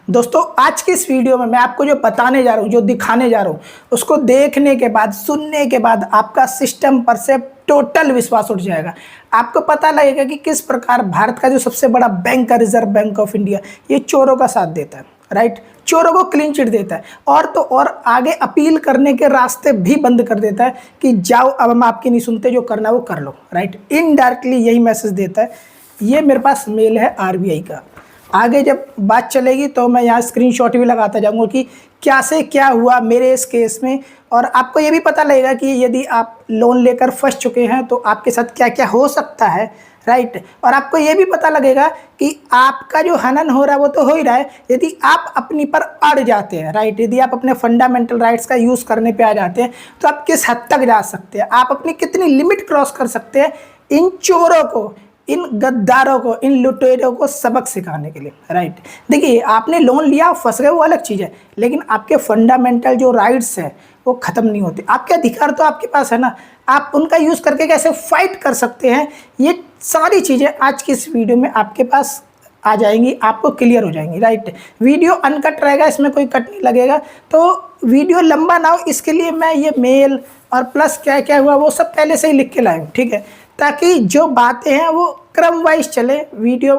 दोस्तों आज की इस वीडियो में मैं आपको जो बताने जा रहा हूँ, जो दिखाने जा रहा हूँ, उसको देखने के बाद, सुनने के बाद आपका सिस्टम पर से टोटल विश्वास उठ जाएगा। आपको पता लगेगा कि किस प्रकार भारत का जो सबसे बड़ा बैंक है, रिजर्व बैंक ऑफ इंडिया, ये चोरों का साथ देता है, राइट। चोरों को क्लीन चिट देता है और तो और आगे अपील करने के रास्ते भी बंद कर देता है कि जाओ, अब हम आपकी नहीं सुनते, जो करना है वो कर लो, राइट। इनडायरेक्टली यही मैसेज देता है। ये मेरे पास मेल है आरबीआई का। आगे जब बात चलेगी तो मैं यहाँ स्क्रीनशॉट भी लगाता जाऊँगा कि क्या से क्या हुआ मेरे इस केस में, और आपको ये भी पता लगेगा कि यदि आप लोन लेकर फंस चुके हैं तो आपके साथ क्या क्या हो सकता है, राइट। और आपको ये भी पता लगेगा कि आपका जो हनन हो रहा है वो तो हो ही रहा है, यदि आप अपनी पर अड़ जाते हैं, राइट, यदि आप अपने फंडामेंटल राइट्स का यूज़ करने पे आ जाते हैं तो आप किस हद तक जा सकते हैं, आप अपनी कितनी लिमिट क्रॉस कर सकते हैं इन चोरों को, इन गद्दारों को, इन लुटेरों को सबक सिखाने के लिए, राइट। देखिए, आपने लोन लिया, फंस गए, वो अलग चीज़ है, लेकिन आपके फंडामेंटल जो राइट्स हैं वो ख़त्म नहीं होते। आपके अधिकार तो आपके पास है ना, आप उनका यूज़ करके कैसे फाइट कर सकते हैं, ये सारी चीज़ें आज की इस वीडियो में आपके पास आ जाएंगी, आपको क्लियर हो जाएंगी, राइट। वीडियो अनकट रहेगा, इसमें कोई कट नहीं लगेगा, तो वीडियो लंबा ना हो इसके लिए मैं ये मेल और प्लस क्या क्या हुआ वो सब पहले से ही लिख के लाया हूँ, ठीक है, ताकि जो बातें हैं वो क्रम वाइज चले। वीडियो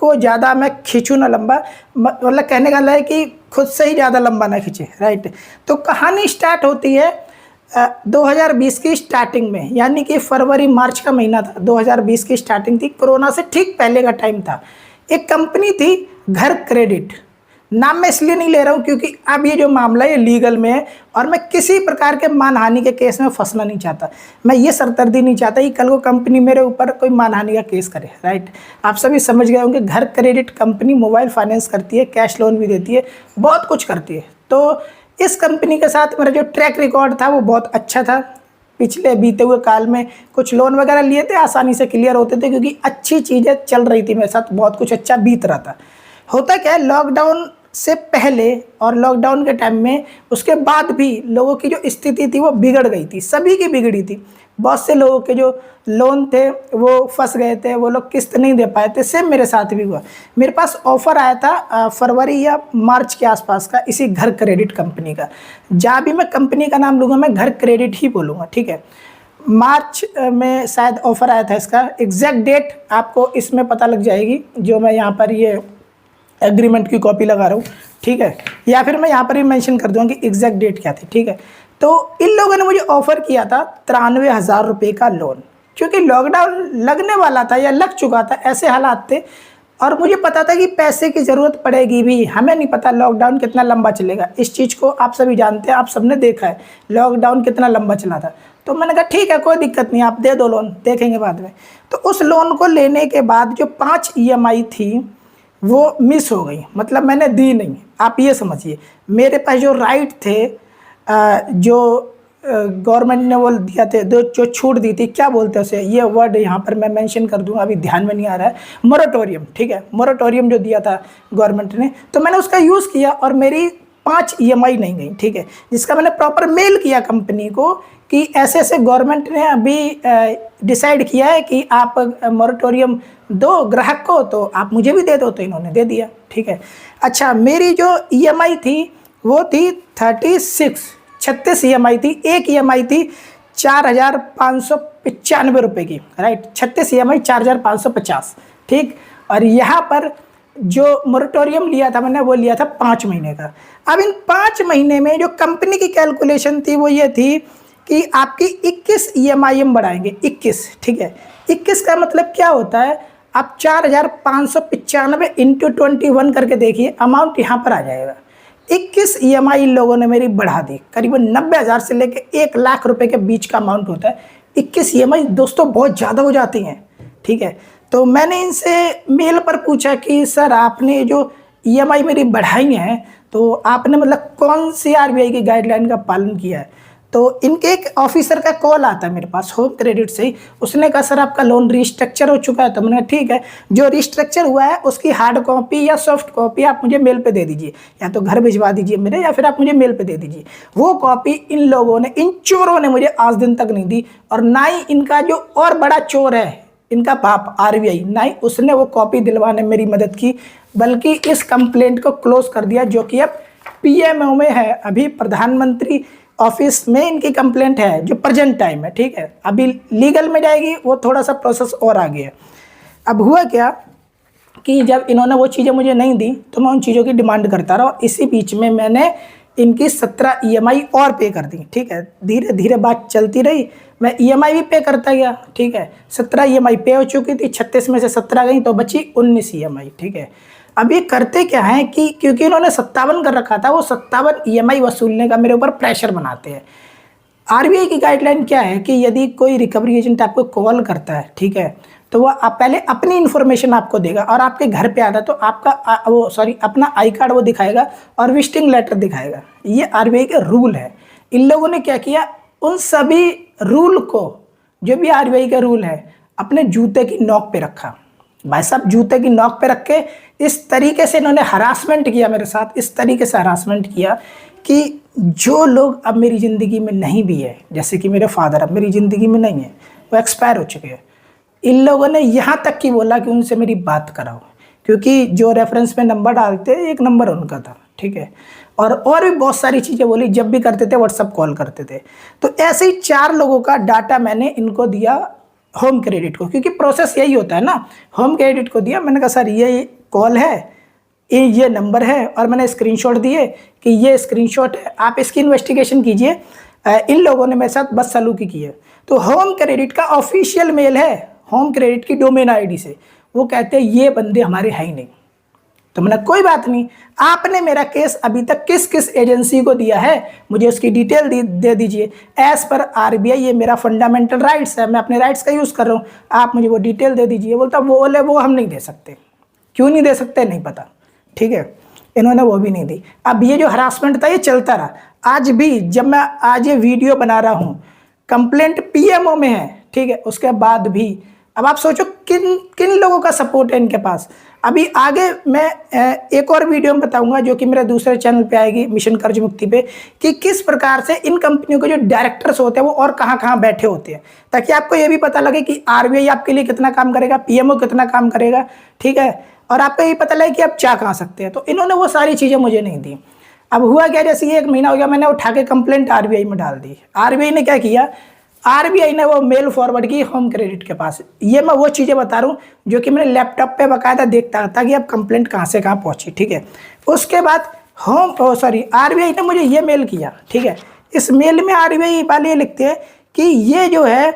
को ज़्यादा मैं खींचूँ ना लंबा, मतलब कहने का है कि खुद से ही ज़्यादा लंबा ना खींचे, राइट। तो कहानी स्टार्ट होती है 2020 की स्टार्टिंग में, यानी कि फरवरी मार्च का महीना था, 2020 की स्टार्टिंग थी, कोरोना से ठीक पहले का टाइम था। एक कंपनी थी घर क्रेडिट, नाम मैं इसलिए नहीं ले रहा हूँ क्योंकि अब ये जो मामला है लीगल में है और मैं किसी प्रकार के मानहानि के केस में फंसना नहीं चाहता। मैं ये सरदर्दी नहीं चाहता कि कल को कंपनी मेरे ऊपर कोई मानहानि का केस करे, राइट। आप सभी समझ गए होंगे, घर क्रेडिट कंपनी मोबाइल फाइनेंस करती है, कैश लोन भी देती है, बहुत कुछ करती है। तो इस कंपनी के साथ मेरा जो ट्रैक रिकॉर्ड था वो बहुत अच्छा था। पिछले बीते हुए काल में कुछ लोन वगैरह लिए थे, आसानी से क्लियर होते थे क्योंकि अच्छी चीज़ें चल रही थी मेरे साथ, बहुत कुछ अच्छा बीत रहा था। होता क्या है, लॉकडाउन से पहले और लॉकडाउन के टाइम में, उसके बाद भी लोगों की जो स्थिति थी वो बिगड़ गई थी, सभी की बिगड़ी थी। बहुत से लोगों के जो लोन थे वो फंस गए थे, वो लोग किस्त नहीं दे पाए थे। सेम मेरे साथ भी हुआ। मेरे पास ऑफ़र आया था फरवरी या मार्च के आसपास का, इसी घर क्रेडिट कंपनी का। जहाँ भी मैं कंपनी का नाम लूँगा मैं घर क्रेडिट ही बोलूँगा, ठीक है। मार्च में शायद ऑफ़र आया था इसका। एग्जैक्ट डेट आपको इसमें पता लग जाएगी, जो मैं यहाँ पर ये एग्रीमेंट की कॉपी लगा रहा हूँ, ठीक है, या फिर मैं यहाँ पर ही मेंशन कर दूँगा कि एग्जैक्ट डेट क्या थी, ठीक है। तो इन लोगों ने मुझे ऑफ़र किया था 93,000 रुपये का लोन, क्योंकि लॉकडाउन लगने वाला था या लग चुका था, ऐसे हालात थे, और मुझे पता था कि पैसे की ज़रूरत पड़ेगी भी। हमें नहीं पता लॉकडाउन कितना लंबा चलेगा, इस चीज़ को आप सभी जानते हैं, आप सबने देखा है लॉकडाउन कितना लंबा चला था। तो मैंने कहा ठीक है, कोई दिक्कत नहीं, आप दे दो लोन, देखेंगे बाद में। तो उस लोन को लेने के बाद जो 5 EMI थी वो मिस हो गई, मतलब मैंने दी नहीं। आप ये समझिए, मेरे पास जो राइट थे, जो गवर्नमेंट ने वो दिया थे, जो छूट दी थी, क्या बोलते हैं उसे, ये वर्ड यहाँ पर मैं मेंशन कर दूँगा, अभी ध्यान में नहीं आ रहा है, मोरेटोरियम, ठीक है, मोरेटोरियम जो दिया था गवर्नमेंट ने, तो मैंने उसका यूज़ किया और मेरी 5 EMI नहीं गई, ठीक है। जिसका मैंने प्रॉपर मेल किया कंपनी को कि ऐसे ऐसे गवर्नमेंट ने अभी डिसाइड किया है कि आप मोरेटोरियम दो ग्राहक को, तो आप मुझे भी दे दो, तो इन्होंने दे दिया, ठीक है। अच्छा, मेरी जो EMI थी वो थी 36 EMI थी। एक EMI थी 4,595 रुपये की, राइट। 36 EMI 4,550, ठीक। और यहाँ पर जो मोरेटोरियम लिया था मैंने, वो लिया था 5 महीने का। अब इन 5 महीने में जो कंपनी की कैलकुलेशन थी वो ये थी कि आपकी 21 EMI हम बढ़ाएंगे, 21, ठीक है। 21 का मतलब क्या होता है, आप 4,595 इंटू 21 करके देखिए, अमाउंट यहाँ पर आ जाएगा। 21 EMI इन लोगों ने मेरी बढ़ा दी, करीबन 90,000 से लेकर 1 लाख रुपए के बीच का अमाउंट होता है। 21 EMI दोस्तों बहुत ज़्यादा हो जाती हैं, ठीक है। तो मैंने इनसे मेल पर पूछा कि सर आपने जो EMI मेरी बढ़ाई हैं, तो आपने मतलब कौन सी RBI की गाइडलाइन का पालन किया है। तो इनके एक ऑफिसर का कॉल आता है मेरे पास होम क्रेडिट से ही, उसने कहा सर आपका लोन रिस्ट्रक्चर हो चुका है। तो मैंने ठीक है, जो रिस्ट्रक्चर हुआ है उसकी हार्ड कॉपी या सॉफ्ट कॉपी आप मुझे मेल पे दे दीजिए, या तो घर भिजवा दीजिए मेरे, या फिर आप मुझे मेल पे दे दीजिए। वो कॉपी इन लोगों ने, इन चोरों ने मुझे आज दिन तक नहीं दी, और ना ही इनका जो और बड़ा चोर है, इनका बाप RBI, ना ही उसने वो कॉपी दिलवाने मेरी मदद की। बल्कि इस कंप्लेंट को क्लोज कर दिया, जो कि अब पीएमओ में है। अभी प्रधानमंत्री ऑफिस में इनकी कंप्लेंट है, जो प्रेजेंट टाइम है, ठीक है। अभी लीगल में जाएगी, वो थोड़ा सा प्रोसेस और आगे है। अब हुआ क्या कि जब इन्होंने वो चीज़ें मुझे नहीं दी तो मैं उन चीज़ों की डिमांड करता रहा। इसी बीच में मैंने इनकी 17 ईएमआई और पे कर दी, ठीक है। धीरे धीरे बात चलती रही, मैं ईएमआई भी पे करता गया, ठीक है। 17 ईएमआई पे हो चुकी थी, 36 में से 17 गई तो बची 19 ईएमआई, ठीक है। अब ये करते क्या है कि क्योंकि इन्होंने 57 कर रखा था, वो 57 ईएमआई वसूलने का मेरे ऊपर प्रेशर बनाते हैं। आरबीआई की गाइडलाइन क्या है कि यदि कोई रिकवरी एजेंट आपको कॉल करता है, ठीक है, तो वो आप पहले अपनी इन्फॉर्मेशन आपको देगा और आपके घर पे आता तो आपका अपना आई कार्ड वो दिखाएगा और विजिटिंग लेटर दिखाएगा। ये आरबीआई का रूल है। इन लोगों ने क्या किया, उन सभी रूल को, जो भी आरबीआई का रूल है, अपने जूते की नोक पे रखा। भाई साहब, जूते की नोक पे रख के इस तरीके से इन्होंने हरासमेंट किया मेरे साथ, इस तरीके से हरासमेंट किया कि जो लोग अब मेरी ज़िंदगी में नहीं भी है, जैसे कि मेरे फादर अब मेरी ज़िंदगी में नहीं है, वो एक्सपायर हो चुके हैं। इन लोगों ने यहाँ तक कि बोला कि उनसे मेरी बात कराओ, क्योंकि जो रेफरेंस में नंबर डालते एक नंबर उनका था, ठीक है। और भी बहुत सारी चीज़ें बोली, जब भी करते थे व्हाट्सअप कॉल करते थे। तो ऐसे ही 4 लोगों का डाटा मैंने इनको दिया होम क्रेडिट को, क्योंकि प्रोसेस यही होता है ना। होम क्रेडिट को दिया, मैंने कहा सर ये कॉल है, ये नंबर है, और मैंने स्क्रीनशॉट दिए कि ये स्क्रीनशॉट है, आप इसकी इन्वेस्टिगेशन कीजिए। इन लोगों ने मेरे साथ बदसलूकी की है। तो होम क्रेडिट का ऑफिशियल मेल है होम क्रेडिट की डोमेन आईडी से, वो कहते हैं ये बंदे हमारे हैं ही नहीं। तो मैंने कोई बात नहीं, आपने मेरा केस अभी तक किस किस एजेंसी को दिया है, मुझे उसकी डिटेल दे दीजिए। एज पर आरबीआई ये मेरा फंडामेंटल राइट्स है, मैं अपने राइट्स का यूज़ कर रहा हूँ, आप मुझे वो डिटेल दे दीजिए। बोलता वो हम नहीं दे सकते। क्यों नहीं दे सकते नहीं पता, ठीक है। इन्होंने वो भी नहीं दी। अब ये जो हरासमेंट था ये चलता रहा। आज भी जब मैं आज ये वीडियो बना रहा हूँ, कंप्लेंट पीएमओ में है, ठीक है, उसके बाद भी अब आप सोचो किन किन लोगों का सपोर्ट है इनके पास। अभी आगे मैं एक और वीडियो में बताऊंगा, जो कि मेरे दूसरे चैनल पे आएगी, मिशन कर्ज मुक्ति पे, कि किस प्रकार से इन कंपनियों के जो डायरेक्टर्स होते हैं वो और कहाँ कहाँ बैठे होते हैं, ताकि आपको ये भी पता लगे कि आरबीआई आपके लिए कितना काम करेगा, पीएमओ कितना काम करेगा, ठीक है, और आपको ये पता लगे कि आप क्या कहाँ सकते हैं। तो इन्होंने वो सारी चीज़ें मुझे नहीं दी। अब हुआ क्या, जैसे ये 1 महीना हो गया, मैंने उठा के कंप्लेंट आरबीआई में डाल दी। आरबीआई ने क्या किया, आरबीआई ने वो मेल फॉरवर्ड की होम क्रेडिट के पास। ये मैं वो चीज़ें बता रहा हूँ जो कि मैंने लैपटॉप पे बकायदा देखता था कि अब कंप्लेंट कहाँ से कहाँ पहुँची, ठीक है। उसके बाद आरबीआई ने मुझे ये मेल किया, ठीक है। इस मेल में आरबीआई वाले लिखते हैं कि ये जो है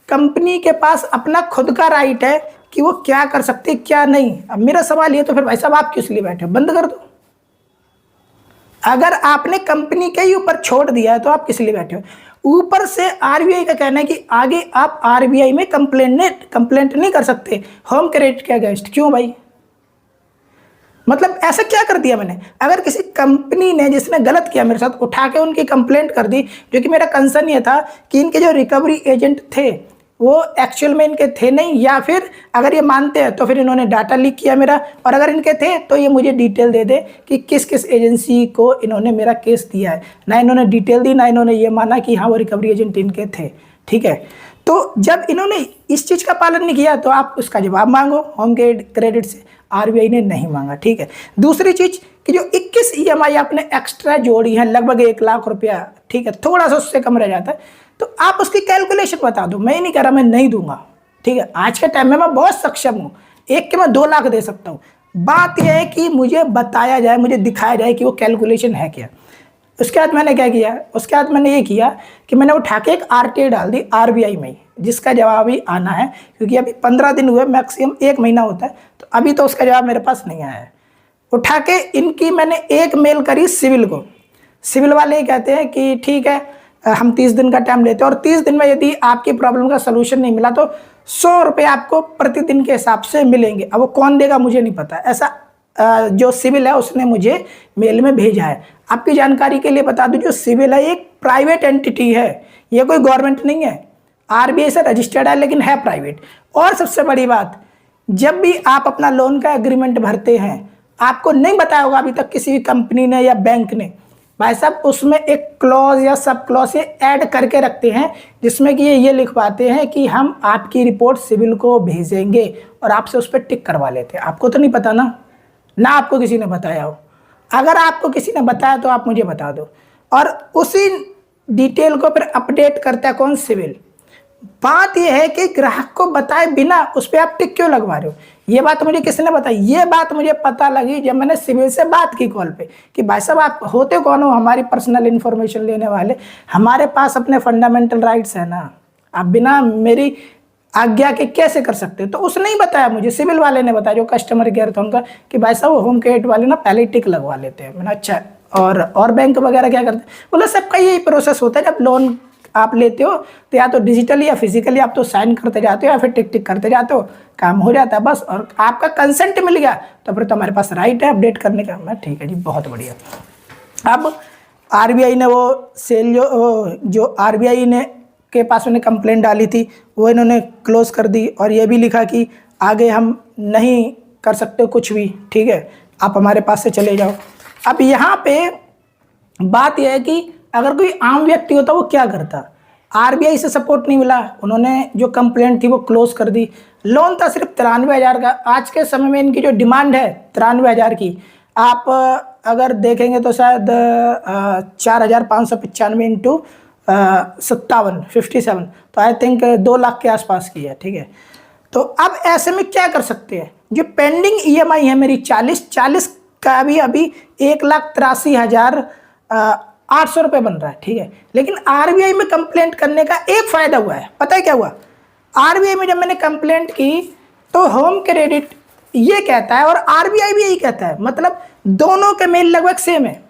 कंपनी के पास अपना खुद का राइट है कि वो क्या कर सकते क्या नहीं। अब मेरा सवाल ये, तो फिर भाई साहब आप किस लिए बैठे हो, बंद कर दो। अगर आपने कंपनी के ही ऊपर छोड़ दिया है तो आप किस लिए बैठे हो। ऊपर से आरबीआई का कहना है कि आगे आप आरबीआई में कंप्लेंट नहीं कर सकते होम क्रेडिट के अगेंस्ट। क्यों भाई, मतलब ऐसा क्या कर दिया मैंने। अगर किसी कंपनी ने जिसने गलत किया मेरे साथ, उठा के उनकी कंप्लेंट कर दी, जो कि मेरा कंसर्न ये था कि इनके जो रिकवरी एजेंट थे वो एक्चुअल में इनके थे नहीं, या फिर अगर ये मानते हैं तो फिर इन्होंने डाटा लीक किया मेरा, और अगर इनके थे तो ये मुझे डिटेल दे दे कि किस किस एजेंसी को इन्होंने मेरा केस दिया है। ना इन्होंने डिटेल दी, ना इन्होंने ये माना कि हाँ वो रिकवरी एजेंट इनके थे, ठीक है। तो जब इन्होंने इस चीज़ का पालन नहीं किया तो आप उसका जवाब मांगो होम क्रेडिट से। आरबीआई ने नहीं मांगा, ठीक है। दूसरी चीज़ कि जो 21 ईएमआई आपने एक्स्ट्रा जोड़ी है, लगभग 1 लाख रुपया, ठीक है, थोड़ा सा उससे कम रह जाता है, तो आप उसकी कैलकुलेशन बता दो। मैं नहीं कह रहा मैं नहीं दूंगा, ठीक है। आज के टाइम में मैं बहुत सक्षम हूँ, एक के मैं 2 लाख दे सकता हूँ। बात यह है कि मुझे बताया जाए, मुझे दिखाया जाए कि वो कैलकुलेशन है क्या। उसके बाद मैंने क्या किया, उसके बाद मैंने ये किया कि मैंने उठा के एक आरटीआई डाल दी आरबीआई में, जिसका जवाब ही आना है, क्योंकि अभी 15 दिन हुए, मैक्सिमम 1 महीना होता है, तो अभी तो उसका जवाब मेरे पास नहीं आया है। उठा के इनकी मैंने एक मेल करी सिविल को। सिविल वाले कहते हैं कि ठीक है हम 30 दिन का टाइम लेते हैं, और 30 दिन में यदि आपकी प्रॉब्लम का सलूशन नहीं मिला तो 100 रुपये आपको प्रतिदिन के हिसाब से मिलेंगे। अब वो कौन देगा मुझे नहीं पता, ऐसा जो सिविल है उसने मुझे मेल में भेजा है। आपकी जानकारी के लिए बता दूं, जो सिविल है एक प्राइवेट एंटिटी है, ये कोई गवर्नमेंट नहीं है, आरबीआई से रजिस्टर्ड है लेकिन है प्राइवेट। और सबसे बड़ी बात, जब भी आप अपना लोन का एग्रीमेंट भरते हैं, आपको नहीं बताया होगा अभी तक किसी भी कंपनी ने या बैंक ने, भाई साहब उसमें एक क्लॉज या सब क्लॉज ये ऐड करके रखते हैं, जिसमें कि ये लिखवाते हैं कि हम आपकी रिपोर्ट सिविल को भेजेंगे, और आपसे उस पर टिक करवा लेते हैं। आपको तो नहीं पता ना, ना आपको किसी ने बताया हो। अगर आपको किसी ने बताया तो आप मुझे बता दो, और उसी डिटेल को फिर अपडेट करता है कौन? सिविल। बात यह है कि ग्राहक को बताए बिना उस पर आप टिक क्यों लगवा रहे हो? ये बात मुझे किसने बताई? ये बात मुझे पता लगी जब मैंने सिविल से बात की कॉल पे कि भाई साहब आप होते कौन हो हमारी पर्सनल इन्फॉर्मेशन लेने वाले? हमारे पास अपने फंडामेंटल राइट्स है ना, आप बिना मेरी आज्ञा के कैसे कर सकते हो? तो उसने ही बताया मुझे, सिविल वाले ने बताया, जो कस्टमर केयर था उनका, कि भाई साहब होम क्रेडिट वाले ना पहले टिक लगवा लेते हैं। मैंने अच्छा, और बैंक वगैरह क्या करते हैं? बोला सबका यही प्रोसेस होता है, जब लोन आप लेते हो तो या तो डिजिटली या फिजिकली आप तो साइन करते जाते हो या फिर टिक टिक करते जाते हो, काम हो जाता है बस, और आपका कंसेंट मिल गया तो फिर तो हमारे पास राइट है अपडेट करने का। मैं ठीक है जी, बहुत बढ़िया। अब आरबीआई ने वो सेल जो आरबीआई ने के पास उन्हें कंप्लेंट डाली थी वो इन्होंने क्लोज कर दी, और ये भी लिखा कि आगे हम नहीं कर सकते कुछ भी, ठीक है, आप हमारे पास से चले जाओ। अब यहाँ पे बात यह है कि अगर कोई आम व्यक्ति होता वो क्या करता? आरबीआई से सपोर्ट नहीं मिला, उन्होंने जो कंप्लेंट थी वो क्लोज कर दी। लोन था सिर्फ 93,000 का। आज के समय में इनकी जो डिमांड है 93,000 की, आप अगर देखेंगे तो शायद 4,595 इंटू 57 57, तो आई थिंक 2 लाख के आसपास की है, ठीक है। तो अब ऐसे में क्या कर सकते हैं? जो पेंडिंग ईएमआई है मेरी 40 का भी अभी 1,83,800 रुपये बन रहा है, ठीक है। लेकिन आरबीआई में कंप्लेंट करने का एक फ़ायदा हुआ है, पता है क्या हुआ? आरबीआई में जब मैंने कंप्लेंट की तो होम क्रेडिट ये कहता है और आरबीआई भी यही कहता है, मतलब दोनों के मेल लगभग सेम है।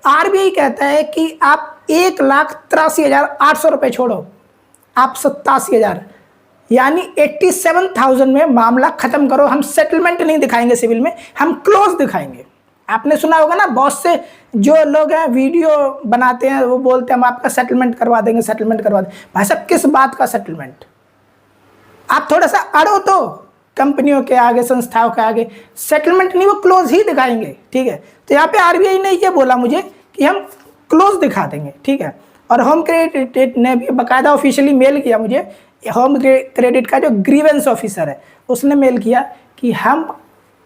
आरबीआई कहता है कि आप 1,83,800 रुपये छोड़ो, आप 87,000 यानी 87,000 में मामला खत्म करो। हम सेटलमेंट नहीं दिखाएंगे सिविल में, हम क्लोज दिखाएंगे। आपने सुना होगा ना, बहुत से जो लोग हैं वीडियो बनाते हैं वो बोलते हैं हम आपका सेटलमेंट करवा देंगे, सेटलमेंट करवा देंगे। भाई साहब किस बात का सेटलमेंट? आप थोड़ा सा अड़ो तो कंपनियों के आगे, संस्थाओं के आगे, सेटलमेंट नहीं वो क्लोज ही दिखाएंगे, ठीक है। तो यहाँ पे आरबीआई ने ये बोला मुझे कि हम क्लोज दिखा देंगे, ठीक है। और होम क्रेडिट ने भी बाकायदा ऑफिशियली मेल किया मुझे, होम क्रेडिट का जो ग्रीवेंस ऑफिसर है उसने मेल किया कि हम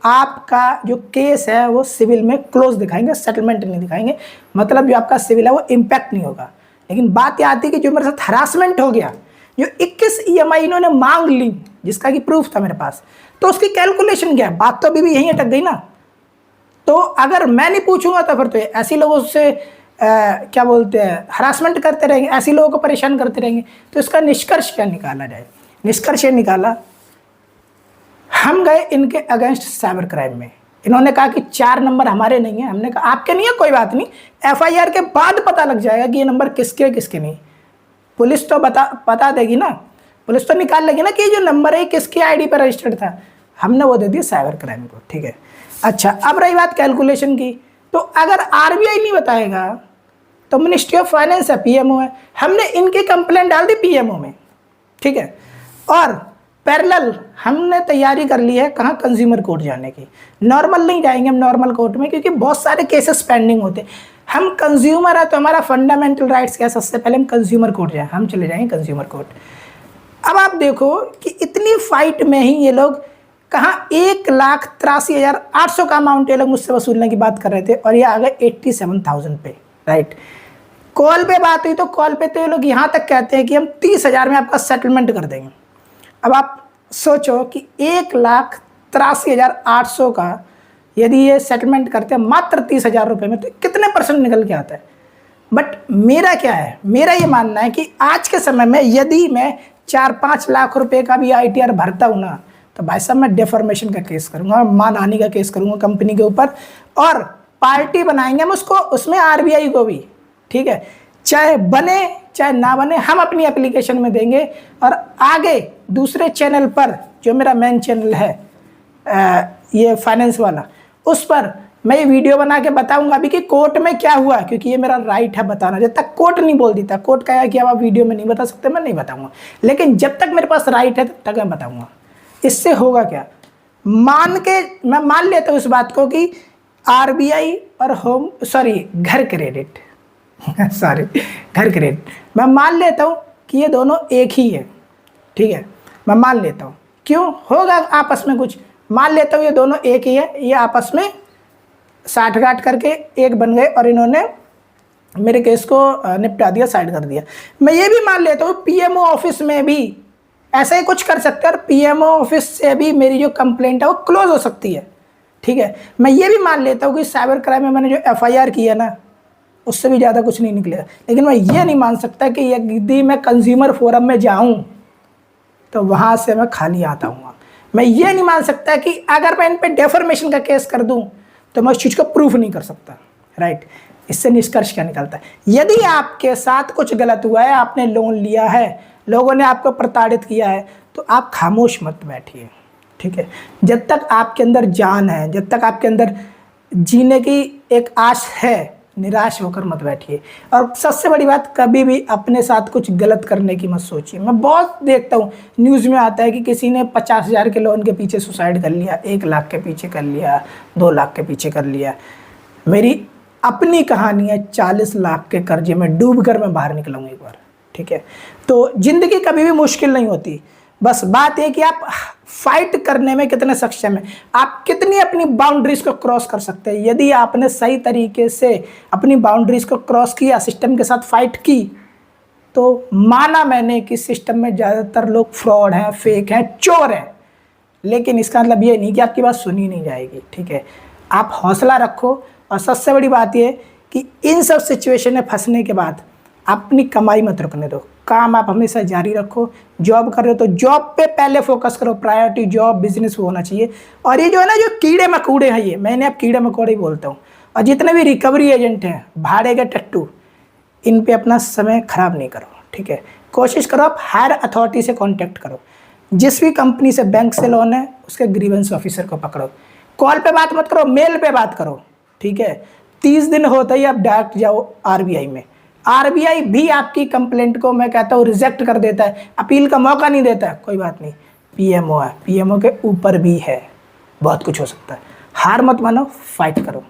आपका जो केस है वो सिविल में क्लोज दिखाएंगे, सेटलमेंट नहीं दिखाएंगे, मतलब जो आपका सिविल है वो इम्पैक्ट नहीं होगा। लेकिन बात यह आती है कि जो मेरे साथ हरासमेंट हो गया, जो 21 ईएमआई इन्होंने मांग ली जिसका कि प्रूफ था मेरे पास, तो उसकी कैलकुलेशन क्या है? बात तो अभी भी यहीं अटक गई ना। तो अगर मैं नहीं पूछूंगा तो फिर तो ऐसे लोगों से क्या बोलते हैं, हरासमेंट करते रहेंगे, ऐसे लोगों को परेशान करते रहेंगे। तो इसका निष्कर्ष क्या निकाला जाए? निष्कर्ष ये निकाला, हम गए इनके अगेंस्ट साइबर क्राइम में। इन्होंने कहा कि 4 नंबर हमारे नहीं है। हमने कहा आपके नहीं है, कोई बात नहीं, एफआईआर के बाद पता लग जाएगा कि ये नंबर किसके किसके नहीं। पुलिस तो बता देगी ना, पुलिस तो निकाल लेगी ना कि ये जो नंबर है किसकी आईडी पर रजिस्टर्ड था। हमने वो दे दिया साइबर क्राइम को, ठीक है। अच्छा, अब रही बात कैलकुलेशन की, तो अगर आरबीआई नहीं बताएगा तो मिनिस्ट्री ऑफ फाइनेंस है, पीएमओ है, हमने इनकी कंप्लेंट डाल दी पीएमओ में, ठीक है। और पैरेलल हमने तैयारी कर ली है कहाँ? कंज्यूमर कोर्ट जाने की। नॉर्मल नहीं जाएंगे हम नॉर्मल कोर्ट में, क्योंकि बहुत सारे केसेस पेंडिंग होते हैं। हम कंज्यूमर है तो हमारा फंडामेंटल राइट्स क्या? सबसे पहले हम कंज्यूमर कोर्ट जाएं, हम चले जाएंगे कंज्यूमर कोर्ट। अब आप देखो कि इतनी फाइट में ही ये लोग कहाँ 1,83,800 का अमाउंट ये लोग मुझसे वसूलने की बात कर रहे थे, और ये आ गए 87,000 पे, राइट। कॉल पे बात हुई तो कॉल पे तो ये लोग यहाँ तक कहते हैं कि हम 30,000 में आपका सेटलमेंट कर देंगे। अब आप सोचो कि 1,83,800 का यदि ये सेटलमेंट करते हैं मात्र 30,000 रुपये में, तो कितने % निकल के आता है? बट मेरा क्या है, मेरा ये मानना है कि आज के समय में यदि मैं 4-5 लाख रुपए का भी आईटीआर भरता हूँ ना, तो भाई साहब मैं डेफॉर्मेशन का केस करूँगा, मानहानि का केस करूँगा कंपनी के ऊपर, और पार्टी बनाएंगे हम उसको, उसमें आरबीआई को भी, ठीक है। चाहे बने चाहे ना बने, हम अपनी एप्लीकेशन में देंगे, और आगे दूसरे चैनल पर जो मेरा मेन चैनल है ये फाइनेंस वाला, उस पर मैं ये वीडियो बना के बताऊंगा अभी कि कोर्ट में क्या हुआ, क्योंकि ये मेरा राइट है बताना। जब तक कोर्ट नहीं बोल देता, कोर्ट कहा कि अब आप वीडियो में नहीं बता सकते, मैं नहीं बताऊंगा, लेकिन जब तक मेरे पास राइट है तब तक मैं बताऊंगा। इससे होगा क्या? मैं मान लेता हूँ इस बात को कि आरबीआई और घर क्रेडिट घर क्रेडिट, मैं मान लेता हूँ कि ये दोनों एक ही है, ठीक है। मैं मान लेता हूँ, क्यों होगा आपस में कुछ, मान लेता हूँ ये दोनों एक ही है, ये आपस में साठगांठ करके एक बन गए और इन्होंने मेरे केस को निपटा दिया, साइड कर दिया। मैं ये भी मान लेता हूँ पीएमओ ऑफिस में भी ऐसा ही कुछ कर सकते हैं और पीएमओ ऑफिस से भी मेरी जो कंप्लेंट है वो क्लोज हो सकती है, ठीक है। मैं ये भी मान लेता हूँ कि साइबर क्राइम में मैंने जो एफआईआर किया ना उससे भी ज़्यादा कुछ नहीं निकलेगा, लेकिन मैं ये नहीं मान सकता कि यदि मैं कंज्यूमर फोरम में जाऊँ तो वहाँ से मैं खाली आता हूँ। मैं ये नहीं मान सकता कि अगर मैं इन पर डेफॉर्मेशन का केस कर दूँ तो मैं उस चीज़ को प्रूफ नहीं कर सकता, राइट। इससे निष्कर्ष क्या निकलता है, यदि आपके साथ कुछ गलत हुआ है, आपने लोन लिया है, लोगों ने आपको प्रताड़ित किया है, तो आप खामोश मत बैठिए, ठीक है। जब तक आपके अंदर जान है, जब तक आपके अंदर जीने की एक आश है, निराश होकर मत बैठिए। और सबसे बड़ी बात, कभी भी अपने साथ कुछ गलत करने की मत सोचिए। मैं बहुत देखता हूँ न्यूज़ में आता है कि किसी ने 50,000 के लोन के पीछे सुसाइड कर लिया, 1 लाख के पीछे कर लिया, 2 लाख के पीछे कर लिया। मेरी अपनी कहानी है, 40 लाख के कर्जे में डूब कर मैं बाहर निकला हूँ एक बार, ठीक है। तो ज़िंदगी कभी भी मुश्किल नहीं होती, बस बात है कि आप फाइट करने में कितने सक्षम हैं, आप कितनी अपनी बाउंड्रीज को क्रॉस कर सकते हैं। यदि आपने सही तरीके से अपनी बाउंड्रीज को क्रॉस किया, सिस्टम के साथ फाइट की, तो माना मैंने कि सिस्टम में ज़्यादातर लोग फ्रॉड हैं, फेक हैं, चोर हैं, लेकिन इसका मतलब ये नहीं कि आपकी बात सुनी नहीं जाएगी, ठीक है। आप हौसला रखो। और सबसे बड़ी बात ये कि इन सब सिचुएशन में फंसने के बाद अपनी कमाई मत रुकने दो, काम आप हमेशा जारी रखो। जॉब कर रहे हो तो जॉब पे पहले फोकस करो, प्रायोरिटी जॉब बिजनेस होना चाहिए। और ये जो है ना, जो कीड़े मकोड़े हैं, ये मैंने अब कीड़े मकोड़े ही बोलता हूँ, और जितने भी रिकवरी एजेंट हैं, भाड़े के टट्टू, इन पे अपना समय खराब नहीं करो, ठीक है। कोशिश करो आप हायर अथॉरिटी से कॉन्टैक्ट करो। जिस भी कंपनी से, बैंक से लोन है, उसके ग्रीवेंस ऑफिसर को पकड़ो। कॉल पे बात मत करो, मेल पे बात करो, ठीक है। 30 दिन होता ही आप डायरेक्ट जाओ आरबीआई में। आरबीआई भी आपकी कंप्लेंट को मैं कहता हूँ रिजेक्ट कर देता है, अपील का मौका नहीं देता है। कोई बात नहीं, पीएमओ है, पीएमओ के ऊपर भी है, बहुत कुछ हो सकता है। हार मत मानो, फाइट करो।